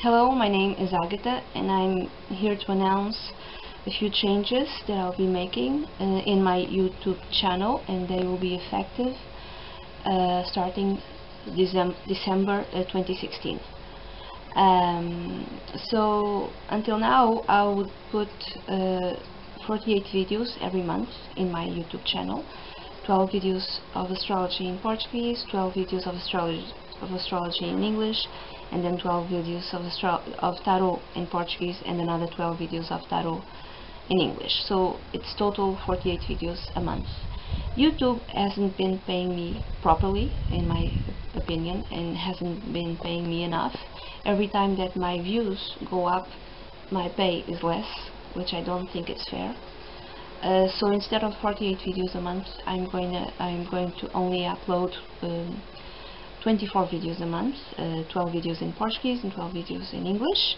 Hello, my name is Agata and I'm here to announce a few changes that I'll be making in my YouTube channel, and they will be effective starting December 2016. So until now I would put 48 videos every month in my YouTube channel, 12 videos of astrology in Portuguese, 12 videos of astrology in English, and then 12 videos of tarot in Portuguese, and another 12 videos of tarot in English. So it's total 48 videos a month. YouTube hasn't been paying me properly, in my opinion, and hasn't been paying me enough. Every time that my views go up, my pay is less, which I don't think is fair. So instead of 48 videos a month, I'm going to only upload 24 videos a month, 12 videos in Portuguese and 12 videos in English,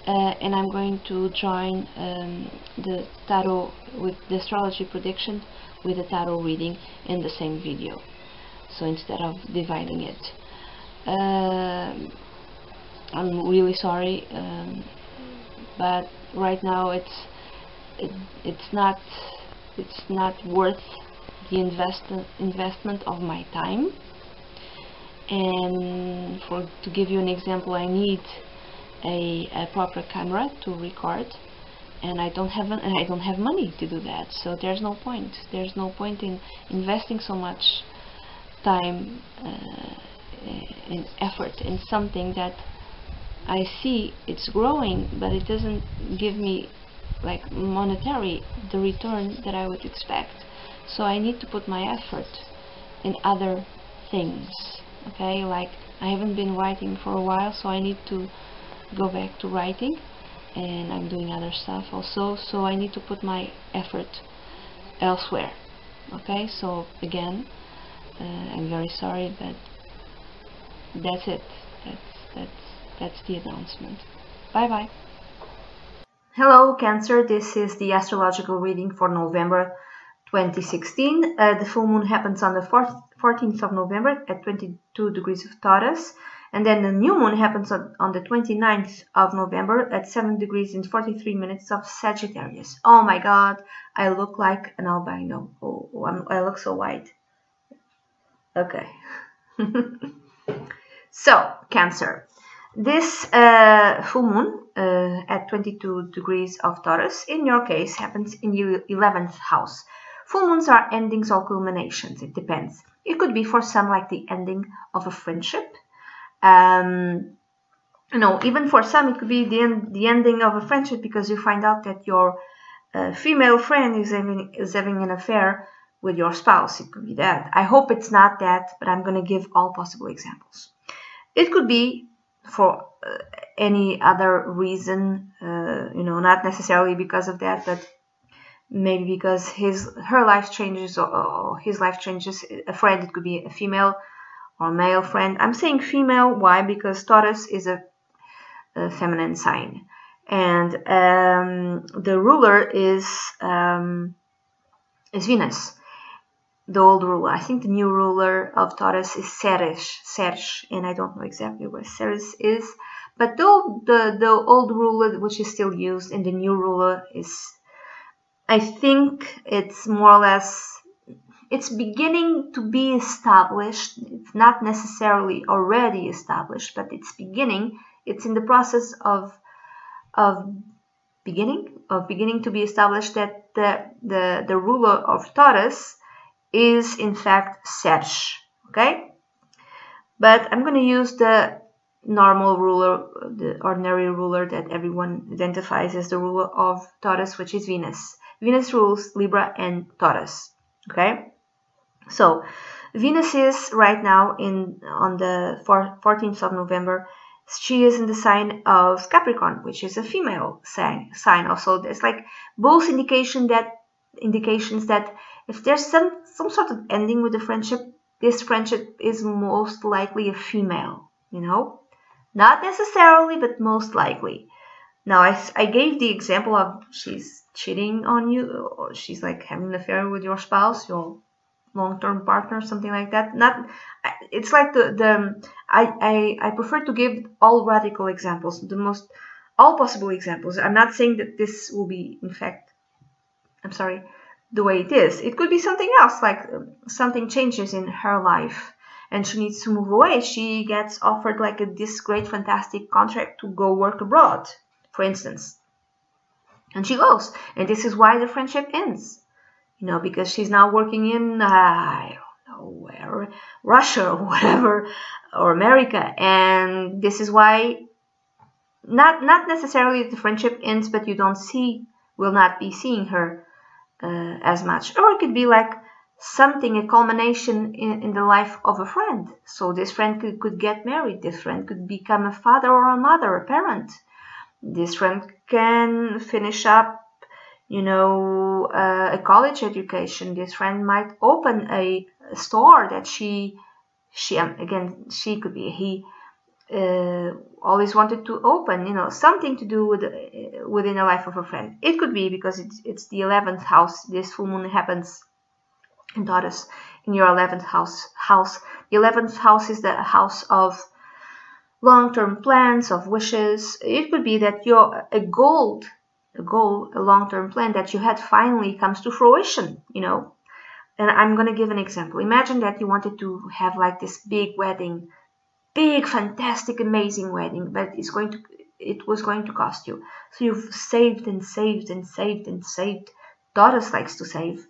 and I'm going to join the tarot with the astrology prediction with the tarot reading in the same video. So instead of dividing it, I'm really sorry, but right now it's not worth the investment of my time. And to give you an example, I need a proper camera to record, and I don't have money to do that. So there's no point in investing so much time and effort in something that I see it's growing, but it doesn't give me like monetary the return that I would expect. So I need to put my effort in other things. Okay, like I haven't been writing for a while, so I need to go back to writing, and I'm doing other stuff also, so I need to put my effort elsewhere. Okay, so again, I'm very sorry, but that's it. That's the announcement. Bye bye. Hello Cancer, this is the astrological reading for November 2016. The full moon happens on the 14th of November at 22 degrees of Taurus, and then the new moon happens on the 29th of November at 7 degrees and 43 minutes of Sagittarius. Oh my god, I look like an albino. I look so white. Okay. So, Cancer. This full moon at 22 degrees of Taurus, in your case, happens in your 11th house. Full moons are endings or culminations. It depends. It could be for some like the ending of a friendship. Even for some it could be the ending of a friendship because you find out that your female friend is having an affair with your spouse. It could be that. I hope it's not that, but I'm going to give all possible examples. It could be for any other reason, not necessarily because of that, but maybe because her life changes or his life changes. A friend, it could be a female or male friend. I'm saying female, why? Because Taurus is a feminine sign, and the ruler is Venus, the old ruler. I think the new ruler of Taurus is Ceres, and I don't know exactly where Ceres is, but the old ruler, which is still used, and the new ruler is, I think it's more or less, it's beginning to be established. It's not necessarily already established, but it's beginning. It's in the process of beginning to be established that the ruler of Taurus is in fact Ceres. Okay, but I'm going to use the normal ruler, the ordinary ruler that everyone identifies as the ruler of Taurus, which is Venus. Venus rules Libra and Taurus. Okay, so Venus is right now on the 14th of November. She is in the sign of Capricorn, which is a female sign also. There's like both indications that if there's some sort of ending with the friendship, this friendship is most likely a female, not necessarily, but most likely. Now I gave the example of she's cheating on you, or she's like having an affair with your spouse, your long-term partner, something like that. Not, it's like I prefer to give all radical examples, all possible examples. I'm not saying that this will be, in fact, I'm sorry, the way it is. It could be something else, like something changes in her life and she needs to move away. She gets offered like this great, fantastic contract to go work abroad, for instance. And she goes, and this is why the friendship ends. You know, because she's now working in, I don't know where, Russia or whatever, or America. And this is why, not necessarily the friendship ends, but you will not be seeing her as much. Or it could be like something, a culmination in the life of a friend. So this friend could get married. This friend could become a father or a mother, a parent. This friend can finish up, you know, a college education. This friend might open a store that she could be a he, always wanted to open, you know, something to do with within the life of a friend. It could be because it's the 11th house. This full moon happens in Taurus in your 11th house. The 11th house is the house of long-term plans, of wishes. It could be that a long-term plan that you had finally comes to fruition, you know. And I'm going to give an example. Imagine that you wanted to have like this big wedding, big, fantastic, amazing wedding, but it was going to cost you. So you've saved and saved and saved and saved. Taurus likes to save.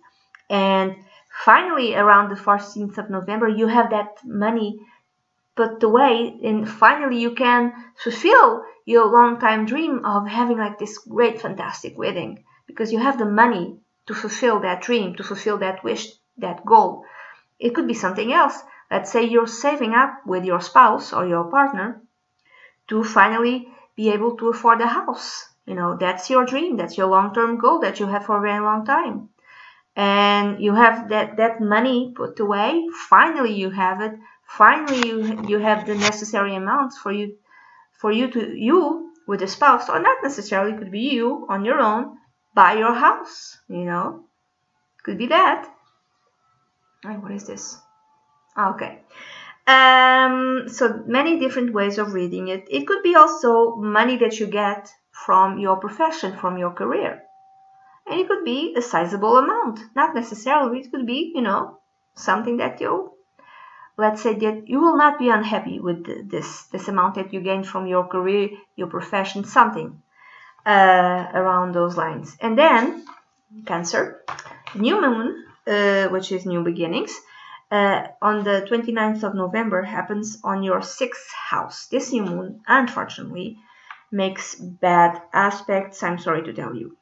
And finally, around the 14th of November, you have that money put away, and finally you can fulfill your long-time dream of having like this great, fantastic wedding, because you have the money to fulfill that dream, to fulfill that wish, that goal. It could be something else. Let's say you're saving up with your spouse or your partner to finally be able to afford a house. You know, that's your dream. That's your long-term goal that you have for a very long time. And you have that money put away. Finally, you have it. Finally, you have the necessary amounts for you with a spouse, or not necessarily, could be you on your own, buy your house, you know. Could be that. What is this? Okay. So many different ways of reading it. It could be also money that you get from your profession, from your career. And it could be a sizable amount. Not necessarily. It could be, you know, something that let's say that you will not be unhappy with this amount that you gain from your career, your profession, something around those lines. And then, Cancer, new moon, which is new beginnings, on the 29th of November happens on your 6th house. This new moon, unfortunately, makes bad aspects, I'm sorry to tell you.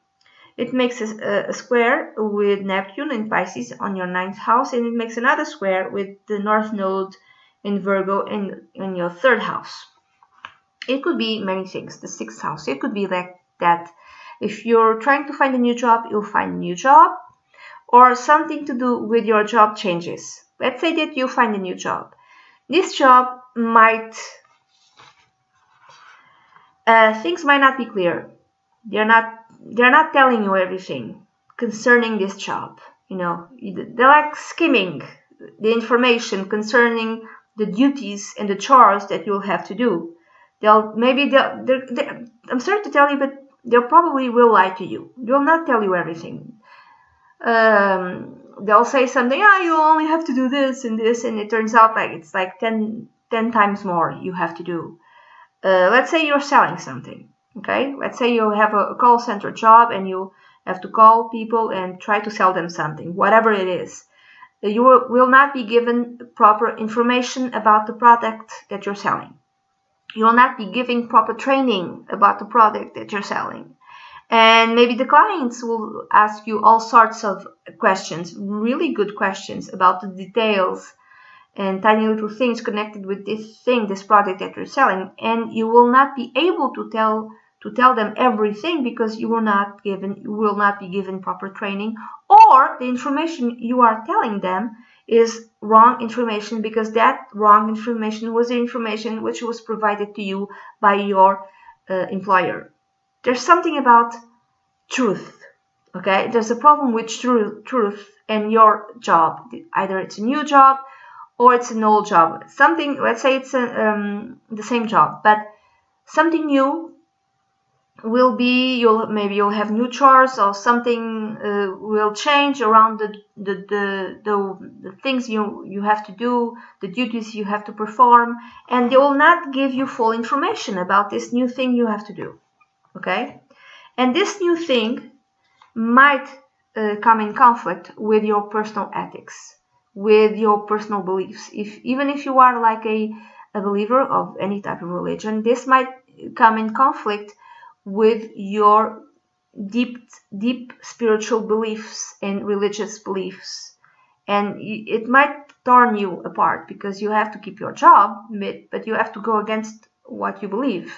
It makes a square with Neptune in Pisces on your 9th house, and it makes another square with the North Node in Virgo in your 3rd house. It could be many things. The 6th house. It could be like that. If you're trying to find a new job, you'll find a new job, or something to do with your job changes. Let's say that you find a new job. This job things might not be clear. They're not telling you everything concerning this job. You know, they're like skimming the information concerning the duties and the chores that you'll have to do. I'm sorry to tell you, but they probably will lie to you. They'll not tell you everything. They'll say something, you only have to do this, and it turns out like it's like 10 times more you have to do. Let's say you're selling something. Okay, let's say you have a call center job and you have to call people and try to sell them something, whatever it is. You will not be given proper information about the product that you're selling. You will not be giving proper training about the product that you're selling. And maybe the clients will ask you all sorts of questions, really good questions about the details and tiny little things connected with this product that you're selling. And you will not be able to tell them everything because you will not be given proper training, or the information you are telling them is wrong information because that wrong information was the information which was provided to you by your employer. There's something about truth. Okay, there's a problem with truth and your job. Either it's a new job or it's an old job. Something, let's say it's the same job, but something new will be, maybe you'll have new chores, or something will change around the things you have to do, the duties you have to perform, and they will not give you full information about this new thing you have to do. Okay, and this new thing might come in conflict with your personal ethics, with your personal beliefs. Even if you are like a believer of any type of religion, this might come in conflict with your deep spiritual beliefs and religious beliefs, and it might turn you apart, because you have to keep your job, but you have to go against what you believe.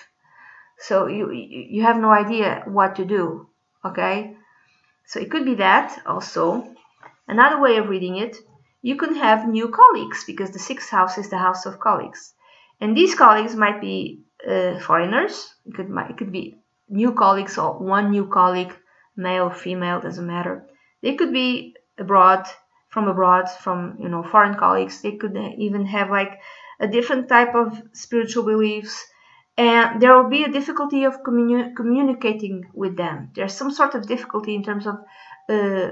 So you have no idea what to do. Okay, so it could be that. Also, another way of reading it, you can have new colleagues, because the 6th house is the house of colleagues, and these colleagues might be foreigners. It could be new colleagues, or one new colleague, male or female, doesn't matter. They could be abroad, from foreign colleagues. They could even have like a different type of spiritual beliefs, and there will be a difficulty of communicating with them. There's some sort of difficulty in terms of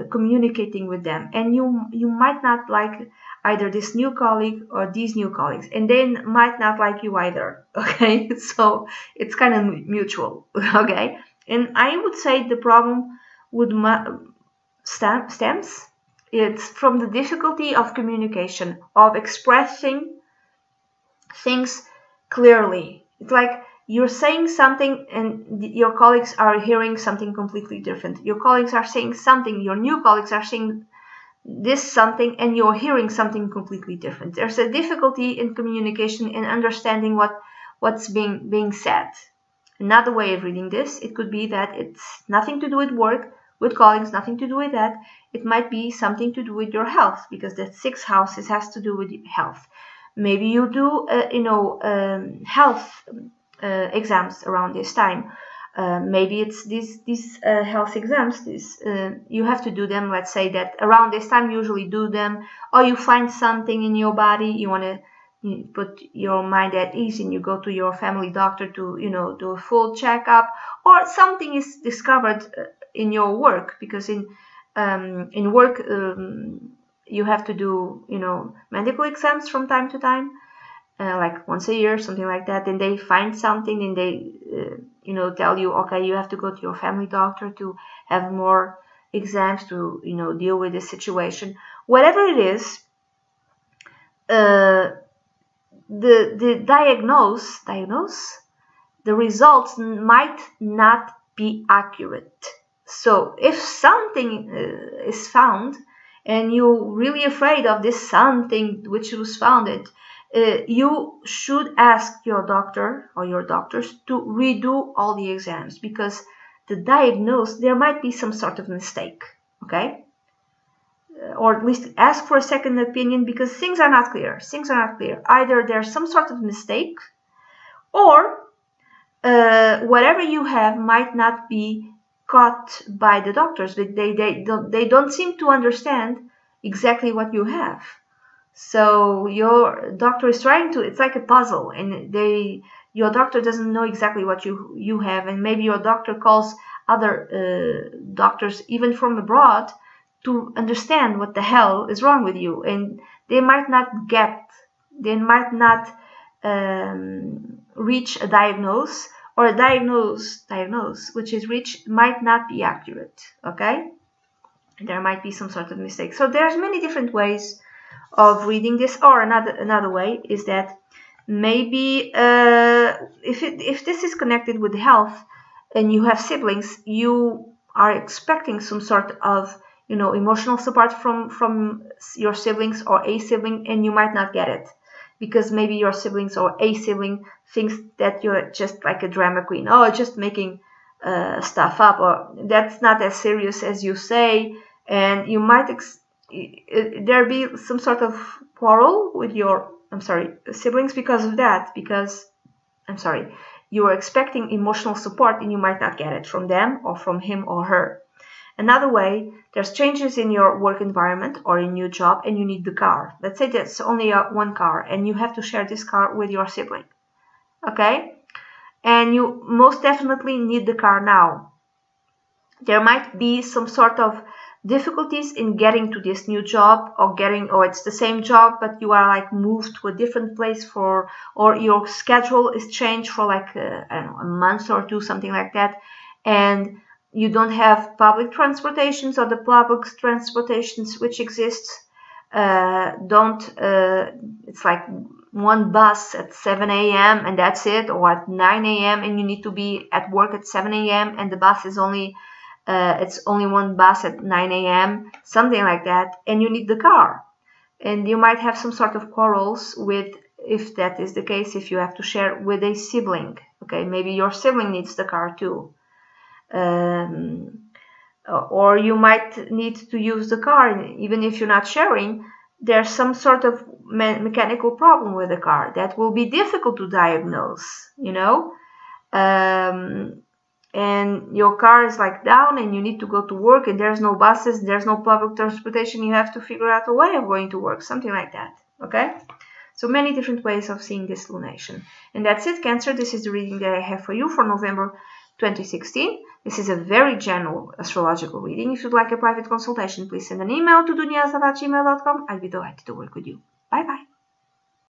communicating with them, and you might not like either this new colleague or these new colleagues, and they might not like you either. Okay, so it's kind of mutual. Okay, and I would say the problem would stems it's from the difficulty of communication, of expressing things clearly. It's like you're saying something and your colleagues are hearing something completely different. Your colleagues are saying something, your new colleagues are saying this something, and you're hearing something completely different. There's a difficulty in communication and understanding what's being said. Another way of reading this, it could be that it's nothing to do with work, with colleagues, nothing to do with that. It might be something to do with your health, because the 6th house has to do with health. Maybe you do health exams around this time. Maybe it's these health exams. You have to do them. Let's say that around this time, you usually do them, or you find something in your body, you want to put your mind at ease, and you go to your family doctor to do a full checkup, or something is discovered in your work, because in work you have to do medical exams from time to time, like once a year, something like that. And they find something, and they tell you, okay, you have to go to your family doctor to have more exams to deal with this situation. Whatever it is, the diagnose, the results might not be accurate. So if something is found, and you're really afraid of this something which was found, you should ask your doctor or your doctors to redo all the exams, because there might be some sort of mistake. Okay, or at least ask for a second opinion, because things are not clear. Either there's some sort of mistake, or whatever you have might not be caught by the doctors. They don't seem to understand exactly what you have. So your doctor is trying to, it's like a puzzle, and your doctor doesn't know exactly what you have, and maybe your doctor calls other doctors, even from abroad, to understand what the hell is wrong with you, and they might not reach a diagnose, or a diagnose which is reached might not be accurate. Okay, there might be some sort of mistake. So there's many different ways of reading this. Or another way is that maybe if this is connected with health, and you have siblings, you are expecting some sort of emotional support from your siblings or a sibling, and you might not get it, because maybe your siblings or a sibling thinks that you're just like a drama queen, just making stuff up, or that's not as serious as you say, and you might there be some sort of quarrel with your siblings because of that, because you are expecting emotional support, and you might not get it from them or from him or her. Another way, there's changes in your work environment or in your job and you need the car. Let's say that's only one car and you have to share this car with your sibling. Okay? And you most definitely need the car now. There might be some sort of difficulties in getting to this new job, or it's the same job but you are like moved to a different place or your schedule is changed for like I don't know, a month or two, something like that, and you don't have public transportations, or the public transportations which exists it's like one bus at 7 a.m. and that's it, or at 9 a.m. and you need to be at work at 7 a.m. and the bus is only it's only one bus at 9 a.m., something like that, and you need the car. And you might have some sort of quarrels with, if that is the case, if you have to share with a sibling. Okay, maybe your sibling needs the car too. Or you might need to use the car, and even if you're not sharing, there's some sort of mechanical problem with the car that will be difficult to diagnose, you know. And your car is like down and you need to go to work and there's no buses, there's no public transportation, you have to figure out a way of going to work, something like that. Okay, so many different ways of seeing this lunation. And that's it, Cancer. This is the reading that I have for you for November 2016. This is a very general astrological reading. If you'd like a private consultation, please send an email to duniasa@gmail.com. I'd be delighted to work with you. Bye bye.